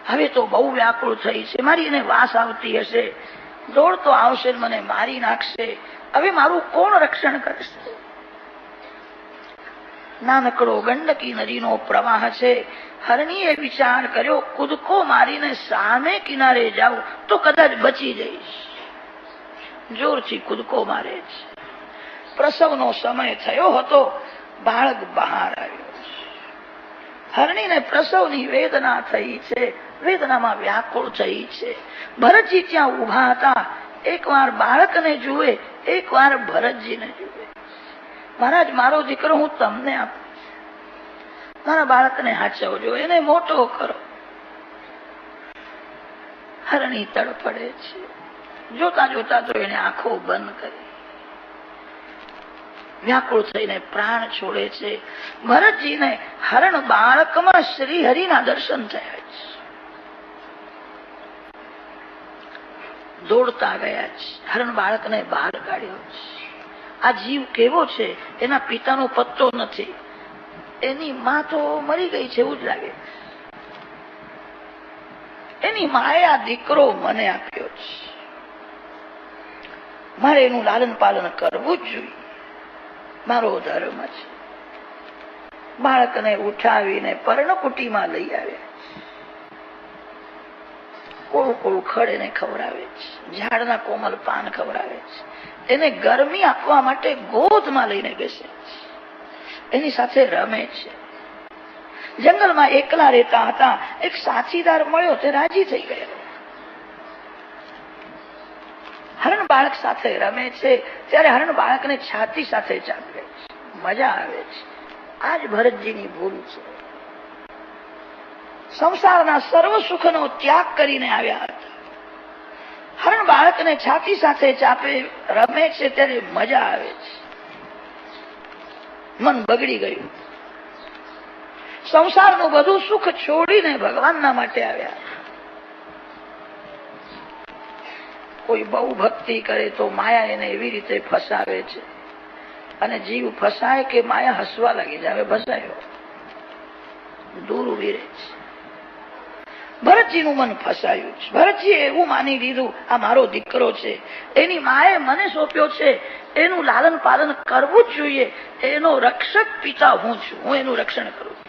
હવે તો બહુ વ્યાકુળ થઈ છે, મારી એને વાસ આવતી હશે, દોડતો આવશે, મને મારી નાખશે, હવે મારું કોણ રક્ષણ કરશે. નાનકડો ગંડકી નદીનો પ્રવાહ છે. હરણીએ વિચાર કર્યો, કૂદકો મારીને સામે કિનારે જાઉં તો કદાચ બચી જઈશ. જોરથી કૂદકો મારે છે. પ્રસવનો સમય થયો હતો, બાળક બહાર આવ્યો. હરણીને પ્રસવની વેદના થઈ છે, વેદનામાં વ્યાકુળ થઈ છે. ભરતજી ત્યાં ઉભા હતા, એકવાર બાળકને જુએ, એકવાર ભરતજીને જુએ. મહારાજ, મારો દીકરો હું તમને આપું, મારા બાળકને હાચવજો, એને મોટો કરો. હરણી તડફડે છે. જોતા જોતા તો એને આંખો બંધ કરી, વ્યાકુળ થઈને પ્રાણ છોડે છે. ભરતજીને હરણ બાળકમાં શ્રી હરિના દર્શન થયા છે. દોડતા ગયા છે, હરણ બાળકને બહાર કાઢ્યો છે. આ જીવ કેવો છે એના પિતાનો પત્તો નથી, એની માં તો મરી ગઈ છે એવું જ લાગે. એની માએ આ દીકરો મને આપ્યો છે, મારે એનું લાલન પાલન કરવું જ જોઈએ, મારો ધર્મ છે. બાળકને ઉઠાવીને પર્ણકુટીમાં લઈ આવ્યા. કોળું કોળું ખડ એને ખવડાવે છે, ઝાડના કોમલ પાન ખવડાવે છે. એને ગરમી આપવા માટે ગોદમાં લઈને બેસે છે, એની સાથે રમે છે. જંગલમાં એકલા રહેતા હતા, એક સાથીદાર મળ્યો, તે રાજી થઈ ગયો. હરણ બાળક સાથે રમે છે ત્યારે હરણ બાળકને છાતી સાથે ચાપે છે, મજા આવે છે. આજ ભરતજીની ભૂલ છે. સંસારના સર્વ સુખનો ત્યાગ કરીને આવ્યા હતા. હરણ બાળકને છાતી સાથે ચાપે રમે છે ત્યારે મજા આવે છે. મન બગડી ગયું. સંસારનું બધું સુખ છોડીને ભગવાનના માટે આવ્યા. કોઈ બહુ ભક્તિ કરે તો માયા એને એવી રીતે ફસાવે છે, અને જીવ ફસાય કે માયા હસવા લાગી જાય. ફસાયો દૂર ઉભી રહે છે. ભરતજીનું મન ફસાયું છે. ભરતજીએ એવું માની લીધું આ મારો દીકરો છે, એની માએ મને સોંપ્યો છે, એનું લાલન પાલન કરવું જ જોઈએ. એનો રક્ષક પિતા હું છું, હું એનું રક્ષણ કરું છું.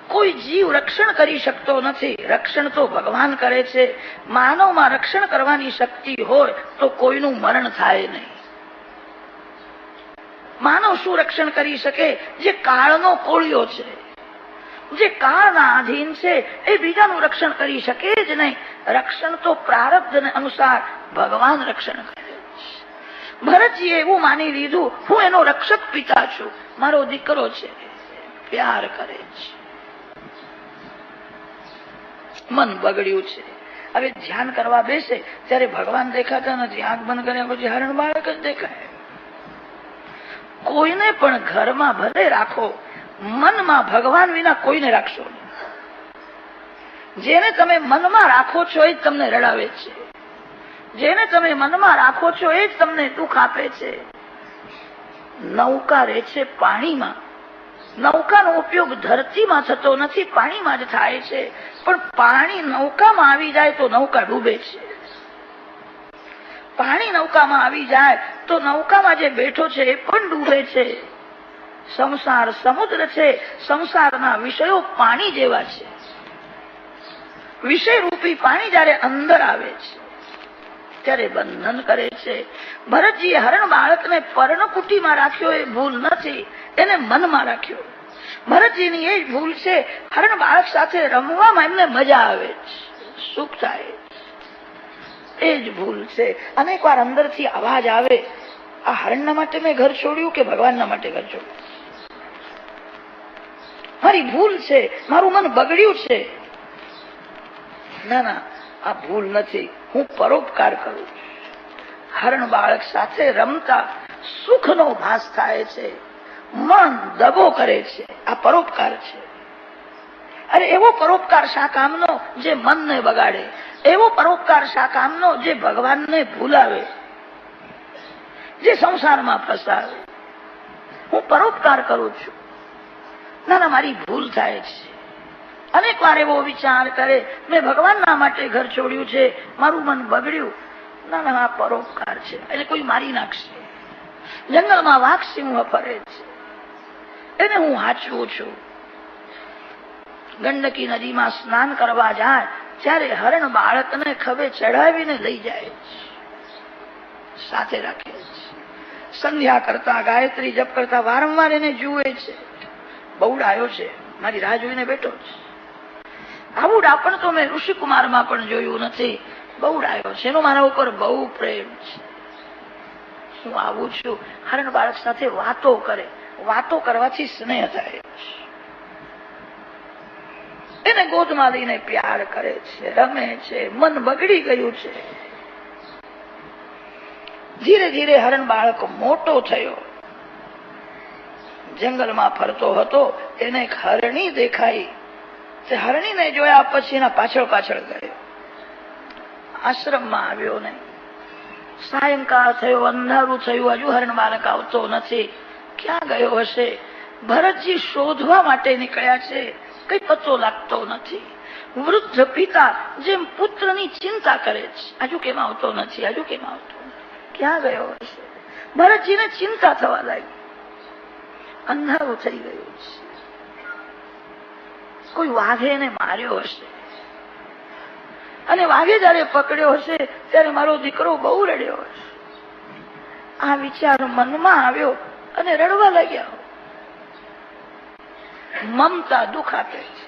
કોઈ જીવ રક્ષણ કરી શકતો નથી, રક્ષણ તો ભગવાન કરે છે. માનવમાં રક્ષણ કરવાની શક્તિ હોય તો કોઈનું મરણ થાય નહીં. માનવ શું રક્ષણ કરી શકે? જે કાળનો કોળિયો છે, જે કાળના આધીન છે, એ બીજાનું રક્ષણ કરી શકે જ નહીં. રક્ષણ તો પ્રારબ્ધને અનુસાર ભગવાન રક્ષણ કરે છે. ભરતજીએ એવું માની લીધું હું એનો રક્ષક પિતા છું, મારો દીકરો છે, પ્યાર કરે છે. મન બગડ્યું છે. હવે ધ્યાન કરવા બેસે ત્યારે ભગવાન દેખાતા નથી. આંખ બંધ કર્યા પછી હરણ બાળક જ દેખાય. કોઈને પણ ઘરમાં ભલે રાખો, મનમાં ભગવાન વિના કોઈને રાખશો નહીં. જેને તમે મનમાં રાખો છો એ જ તમને રડાવે છે. જેને તમે મનમાં રાખો છો એ જ તમને દુઃખ આપે છે. નૌકા રહે છે પાણીમાં. નૌકાનો ઉપયોગ ધરતીમાં થતો નથી, પાણીમાં જ થાય છે. પણ પાણી નૌકામાં આવી જાય તો નૌકા ડૂબે છે. પાણી નૌકામાં આવી જાય તો નૌકામાં જે બેઠો છે એ પણ ડૂબે છે. સંસાર સમુદ્ર છે. સંસારના વિષયો પાણી જેવા છે. વિષય રૂપી પાણી જયારે અંદર આવે છે ત્યારે બંધન કરે છે. ભરતજીએ હરણ બાળકને પર્ણકુટીમાં રાખ્યો એ ભૂલ નથી, એને મનમાં રાખ્યો. ભરતજીની એ જ ભૂલ છે. હરણ બાળક સાથે રમવામાં એમને મજા આવે છે, સુખ થાય, એ જ ભૂલ છે. અનેક વાર અંદરથી અવાજ આવે, આ હરણના માટે મેં ઘર છોડ્યું કે ભગવાનના માટે ઘર છોડ્યું? મારી ભૂલ છે, મારું મન બગડ્યું છે. ના ના, આ ભૂલ નથી, હું પરોપકાર કરું. હરણ બાળક સાથે રમતા સુખનો ભાસ થાય છે, મન દબો કરે છે. આ પરોપકાર છે. અરે એવો પરોપકાર શા કામનો જે મનને બગાડે? એવો પરોપકાર શા કામનો જે ભગવાનને ભૂલાવે, જે સંસારમાં ફસાવે? હું પરોપકાર કરું છું. ના ના, મારી ભૂલ થાય છે. અનેક વાર એવો વિચાર કરે, મેં ભગવાનના માટે ઘર છોડ્યું છે, મારું મન બગડ્યું. ના ના, આ પરોપકાર છે. એને કોઈ મારી નાખશે. જંગલમાં વાઘ સિંહ ફરે છે, એને હું હાચવું છું. ગંડકી નદીમાં સ્નાન કરવા જાય ત્યારે હરણ બાળકને ખભે ચડાવીને લઈ જાય છે, સાથે રાખે છે. સંધ્યા કરતા, ગાયત્રી જપ કરતા વારંવાર એને જુએ છે. બહુડાયો છે, મારી રાહ જોઈને બેઠો છે. આવું ડાપણ તો મેં ઋષિકુમારમાં પણ જોયું નથી. બહુડાયો છે, એનો મારા ઉપર બહુ પ્રેમ છે. હું આવું છું. હરણ બાળક સાથે વાતો કરે. વાતો કરવાથી સ્નેહ થાય છે. એને ગોદમાં લઈને પ્યાર કરે છે, રમે છે. મન બગડી ગયું છે. ધીરે ધીરે હરણ બાળક મોટો થયો. જંગલમાં ફરતો હતો, એને એક હરણી દેખાઈ. તે હરણીને જોયા પછી એના પાછળ પાછળ ગયો. આશ્રમમાં આવ્યો નહીં. સાયંકાળ થયો, અંધારું થયું, હજુ હરણ બાળક આવતો નથી. ક્યાં ગયો હશે? ભરતજી શોધવા માટે નીકળ્યા છે, કઈ પતો લાગતો નથી. વૃદ્ધ પિતા જેમ પુત્રની ચિંતા કરે છે, હજુ કેમ આવતો નથી, હજુ કેમ આવતો નથી, ક્યાં ગયો હશે? ભરતજીને ચિંતા થવા લાગી. અંધારું થઈ ગયું છે. કોઈ વાઘે એને માર્યો હશે, અને વાઘે જયારે પકડ્યો હશે ત્યારે મારો દીકરો બહુ રડ્યો હશે. આ વિચાર મનમાં આવ્યો અને રડવા લાગ્યા. મમતા દુઃખ આપે છે.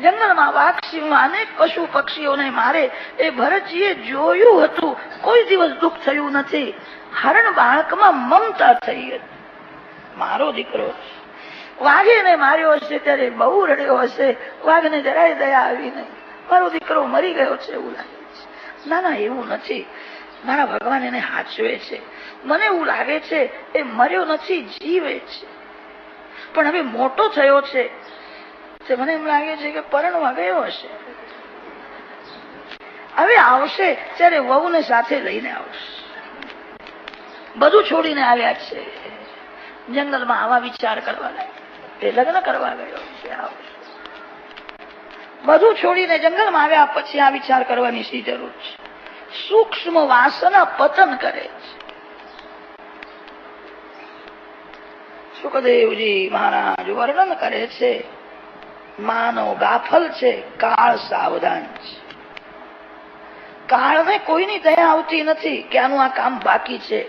જંગલમાં વાઘ સિંહ અનેક પશુ પક્ષીઓને મારે એ ભરતજીએ જોયું હતું. કોઈ દિવસ દુઃખ થયું નથી. હરણ બાળકમાં મમતા થઈ હતી. મારો દીકરો વાઘે એને માર્યો હશે ત્યારે બહુ રડ્યો હશે, વાઘને જરાય દયા આવી નહીં, મારો દીકરો મરી ગયો છે એવું લાગે છે. ના ના, એવું નથી, મારા ભગવાન એને હાચવે છે. મને એવું લાગે છે એ મર્યો નથી, જીવે છે, પણ હવે મોટો થયો છે તે મને એમ લાગે છે કે પરણવા ગયો હશે. હવે આવશે ત્યારે વહુને સાથે લઈને આવશે. બધું છોડીને આવ્યા છે, જંગલમાં આવા વિચાર કરવા લાગ્યા. એ લગ્ન કરવા ગયો છે, આવશે. બધું છોડીને જંગલમાં આવ્યા પછી આ વિચાર કરવાની શી જરૂર છે? સૂક્ષ્મ વાસના પતન કરે છે. સુખદેવજી મહારાજ વર્ણન કરે છે, માનવ ગાફલ છે, કાળ સાવધાન છે. કાળને કોઈની દયા આવતી નથી કે આનું આ કામ બાકી છે,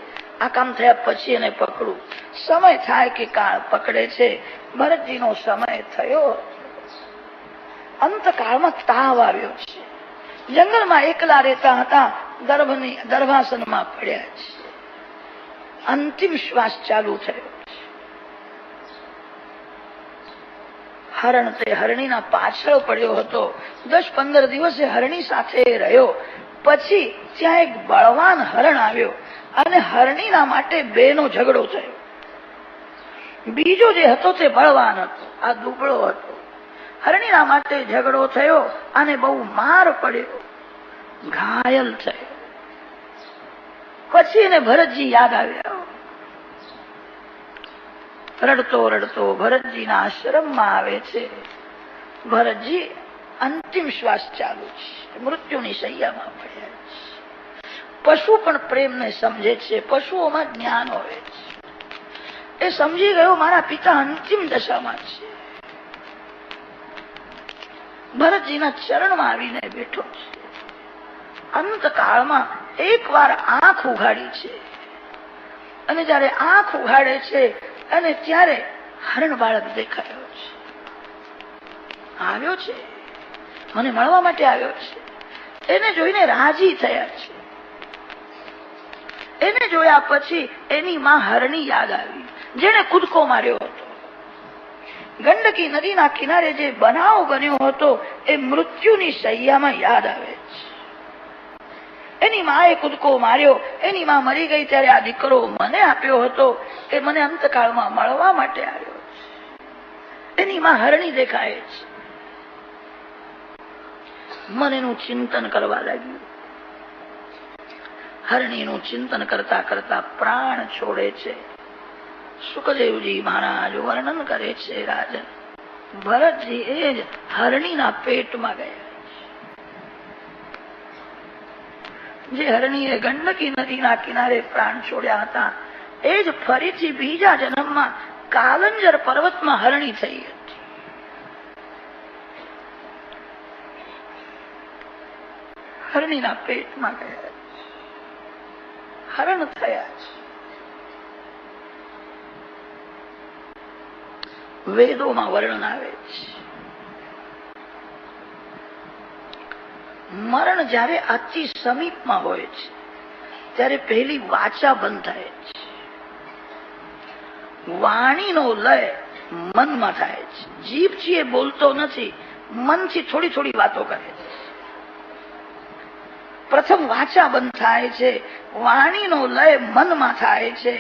આ કામ થયા પછી એને પકડું. સમય થાય કે કાળ પકડે છે. ભરતજીનો સમય થયો, અંતકાળમાં તાવ આવ્યો છે. જંગલમાં એકલા રહેતા હતા, ગર્ભાસનમાં પડ્યા છે. અંતિમ શ્વાસ ચાલુ થયો. હરણ તે હરણીના પાછળ પડ્યો હતો. 10-15 દિવસે હરણી સાથે રહ્યો. પછી ત્યાં એક બળવાન હરણ આવ્યો અને હરણીના માટે બેનો ઝઘડો થયો. બીજો જે હતો તે બળવાન હતો, આ દુબળો હતો. હરણીના માટે ઝઘડો થયો અને બહુ માર પડ્યો, ઘાયલ થયો. પછી એને ભરતજી યાદ આવ્યા. રડતો રડતો ભરતજીના આશ્રમમાં આવે છે. ભરતજી અંતિમ શ્વાસ ચાલુ છે, મૃત્યુની શૈયામાં પડ્યા છે. પશુ પણ પ્રેમને સમજે છે, પશુઓમાં જ્ઞાન હોય છે. એ સમજી ગયો મારા પિતા અંતિમ દશામાં છે. ભરતજીના ચરણમાં આવીને બેઠો છે. અંતકાળમાં એક વાર આંખ ઉઘાડી છે અને જયારે આંખ ઉઘાડે છે અને ત્યારે હરણ બાળક દેખાયો છે. આવ્યો છે, મને મળવા માટે આવ્યો છે. એને જોઈને રાજી થયા છે. એને જોયા પછી એની માં હરણી યાદ આવી, જેને કૂદકો માર્યો હતો. ગંડકી નદીના કિનારે જે બનાવ બન્યો હતો એ મૃત્યુની શૈયામાં યાદ આવે છે. એની માએ કૂદકો માર્યો, એની માં મરી ગઈ ત્યારે આ દીકરો મને આપ્યો હતો, એ મને અંતકાળમાં મળવા માટે આવ્યો છે. એની માં હરણી દેખાય છે. મન એનું ચિંતન કરવા લાગ્યું. હરણીનું ચિંતન કરતા કરતા પ્રાણ છોડે છે. સુખદેવજી મહારાજ વર્ણન કરે છે, રાજન ભરતજી એ જ હરણીના પેટમાં ગયા. જે હરણીએ ગંડકી નદીના કિનારે પ્રાણ છોડ્યા હતા એ જ ફરીથી બીજા જન્મમાં કાલંજર પર્વતમાં હરણી થઈ હતી. હરણીના પેટમાં ગયા, હરણ થયા છે. વેદોમાં વર્ણન આવે છે, મરણ જયારે અતિ સમીપમાં હોય છે ત્યારે પહેલી વાચા બંધ થાય છે. વાણીનો લય મનમાં થાય છે. જીભથી એ બોલતો નથી, મનથી થોડી થોડી વાતો કરે છે. પ્રથમ વાચા બંધ થાય છે, વાણીનો લય મનમાં થાય છે.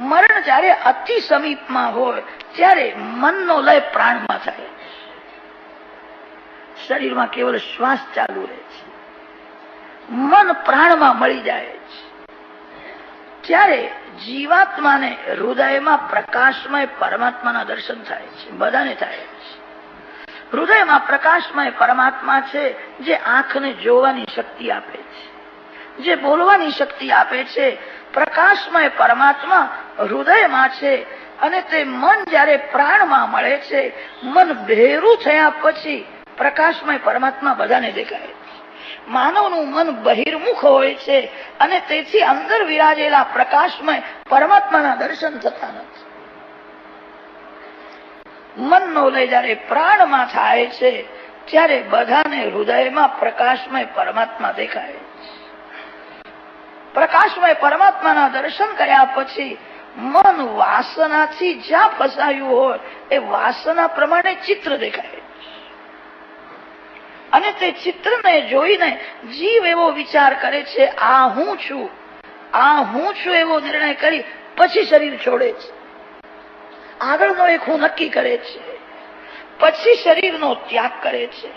મરણ જયારે અતિ સમીપમાં હોય ત્યારે મનનો લય પ્રાણમાં થાય છે. શરીરમાં કેવલ શ્વાસ ચાલુ રહે છે, મન પ્રાણમાં મળી જાય છે. ત્યારે જીવાત્માને હૃદયમાં પ્રકાશમય પરમાત્માના દર્શન થાય છે. બધાને થાય છે. હૃદયમાં પ્રકાશમય પરમાત્મા છે, જે આંખને જોવાની શક્તિ આપે છે, જે બોલવાની શક્તિ આપે છે. પ્રકાશમય પરમાત્મા હૃદયમાં છે અને તે મન જયારે પ્રાણમાં મળે છે, મન ભેરું થયા પછી પ્રકાશમય પરમાત્મા બધાને દેખાય છે. માનવનું મન બહિર્મુખ હોય છે અને તેથી અંદર વિરાજેલા પ્રકાશમય પરમાત્માના દર્શન થતા નથી. મનનો લય જયારે પ્રાણમાં થાય છે ત્યારે બધાને હૃદયમાં પ્રકાશમય પરમાત્મા દેખાય છે. પ્રકાશમય પરમાત્માના દર્શન કર્યા પછી મન વાસનાથી જ્યાં ફસાયું હોય એ વાસના પ્રમાણે ચિત્ર દેખાય અને તે ચિત્રને જોઈને જીવ એવો વિચાર કરે છે, આ હું છું એવો નિર્ણય કરી પછી શરીર છોડે છે. આગળનો એક હું નક્કી કરે છે, પછી શરીરનો ત્યાગ કરે છે.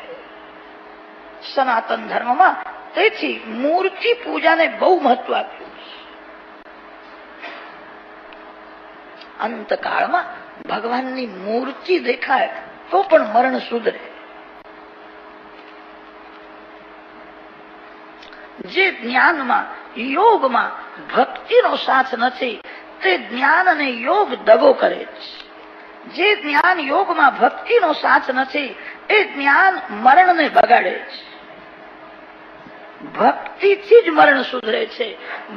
સનાતન ધર્મમાં તેથી મૂર્તિ પૂજાને બહુ મહત્વ આપ્યું છે. અંતકાળમાં ભગવાનની મૂર્તિ દેખાય તો પણ મરણ સુધરે. જે જ્ઞાનમાં યોગમાં ભક્તિનો સાથ નથી તે જ્ઞાન અને યોગ દગો કરે છે. જે જ્ઞાન યોગમાં ભક્તિનો સાથ નથી એ જ્ઞાન મરણને બગાડે છે. ભક્તિથી જ મરણ સુધરે છે.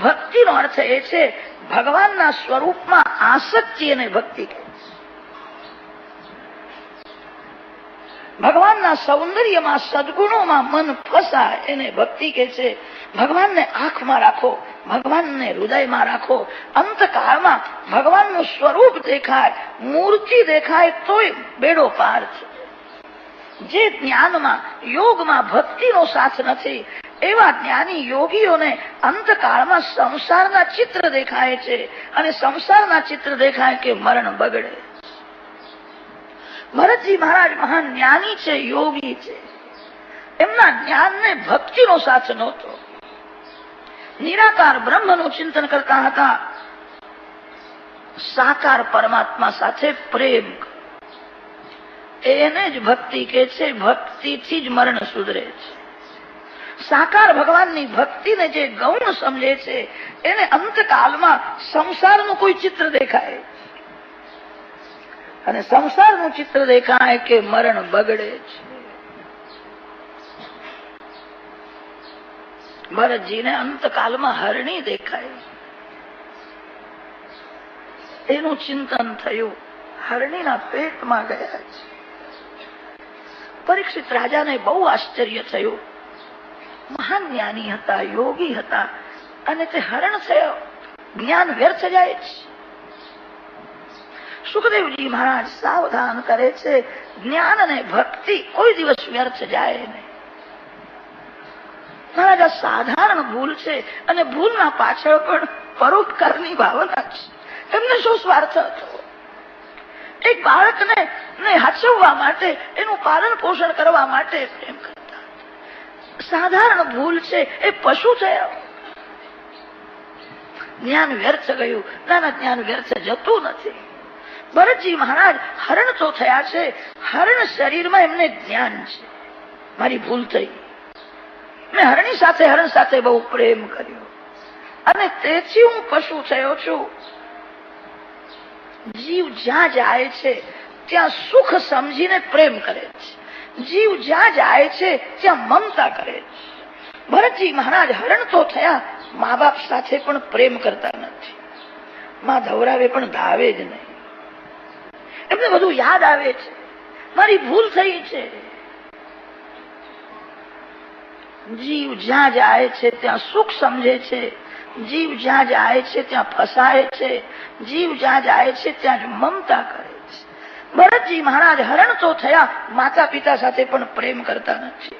ભક્તિનો અર્થ એ છે ભગવાનના સ્વરૂપમાં આસક્તિ અને ભક્તિ કહે છે. ભગવાનના સૌંદર્યમાં સદગુણોમાં મન ફસાય એને ભક્તિ કહે છે. ભગવાનને આંખમાં રાખો, ભગવાનને હૃદયમાં રાખો. અંતકાળમાં ભગવાનનું સ્વરૂપ દેખાય, મૂર્તિ દેખાય તોય બેડો પાર છે. જે જ્ઞાનમાં યોગમાં ભક્તિનો સાથ નથી એવા જ્ઞાની યોગીઓને અંતકાળમાં સંસારના ચિત્ર દેખાય છે અને સંસારના ચિત્ર દેખાય કે મરણ બગડે. ભરતજી મહારાજ મહાન જ્ઞાની છે, યોગી છે. એમના જ્ઞાનને ભક્તિનો સાથ નહોતો. નિરાકાર બ્રહ્મનું ચિંતન કરતા હતા. સાકાર પરમાત્મા સાથે પ્રેમ, એને જ ભક્તિ કહે છે. ભક્તિથી જ મરણ સુધરે છે. સાકાર ભગવાનની ભક્તિને જે ગૌણ સમજે છે એને અંતકાલમાં સંસારનું કોઈ ચિત્ર દેખાય અને સંસારનું ચિત્ર દેખાય કે મરણ બગડે છે. ભરતજીને અંતકાલમાં હરણી દેખાય, એનું ચિંતન થયું. હરણીના પેટમાં ગયા છે. પરીક્ષિત રાજાને બહુ આશ્ચર્ય થયું. મહાન જ્ઞાની હતા, યોગી હતા અને તે હરણ થયો. જ્ઞાન વ્યર્થ જાય છે. સુખદેવજી મહારાજ સાવધાન કરે છે, જ્ઞાન અને ભક્તિ કોઈ દિવસ વ્યર્થ જાય નહીં. મહારાજ આ સાધારણ ભૂલ છે અને ભૂલના પાછળ પણ પરોપકારની ભાવના છે. એમને શું સ્વાર્થ હતો? એક બાળકને હાચવવા માટે, એનું પાલન પોષણ કરવા માટે પ્રેમ કરતા. સાધારણ ભૂલ છે, એ પશુ થયા. જ્ઞાન વ્યર્થ ગયું. નાના, જ્ઞાન વ્યર્થ જતું નથી. ભરતજી મહારાજ હરણ તો થયા છે, હરણ શરીરમાં એમને જ્ઞાન છે. મારી ભૂલ થઈ, મેં હરણ સાથે બહુ પ્રેમ કર્યો અને તેથી હું પશુ થયો છું. જીવ જ્યાં જાય છે ત્યાં સુખ સમજીને પ્રેમ કરે છે. જીવ જ્યાં જાય છે ત્યાં મમતા કરે છે. ભરતજી મહારાજ હરણ તો થયા, મા બાપ સાથે પણ પ્રેમ કરતા નથી. માં ધવરાવે પણ ધાવે જ નહીં. એમને બધું યાદ આવે છે, મારી ભૂલ થઈ છે. જીવ જ્યાં જાય છે ત્યાં સુખ સમજે છે. જીવ જ્યાં જાય છે ત્યાં ફસાય છે. જીવ જ્યાં જાય છે ત્યાં જ મમતા કરે છે. ભરતજી મહારાજ હરણ તો થયા, માતા પિતા સાથે પણ પ્રેમ કરતા નથી.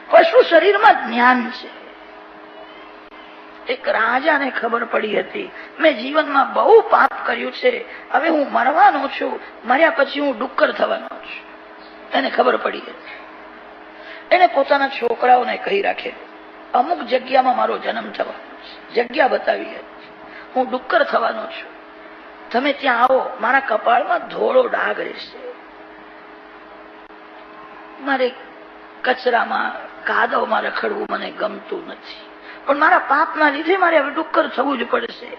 પશુ શરીરમાં જ્ઞાન છે. એક રાજાને ખબર પડી હતી, મેં જીવનમાં બહુ પાપ કર્યું છે, હવે હું મરવાનો છું, મર્યા પછી હું ડુક્કર થવાનો છું. એને ખબર પડી હતી. એને પોતાના છોકરાઓને કહી રાખે, અમુક જગ્યામાં મારો જન્મ થવાનો છે. જગ્યા બતાવી હતી, હું ડુક્કર થવાનો છું. તમે ત્યાં આવો, મારા કપાળમાં ધોળો ડાઘ રહેશે. મારે કચરામાં, કાદવમાં રખડવું મને ગમતું નથી, પણ મારા પાપના લીધે મારે હવે ડુક્કર થવું જ પડશે.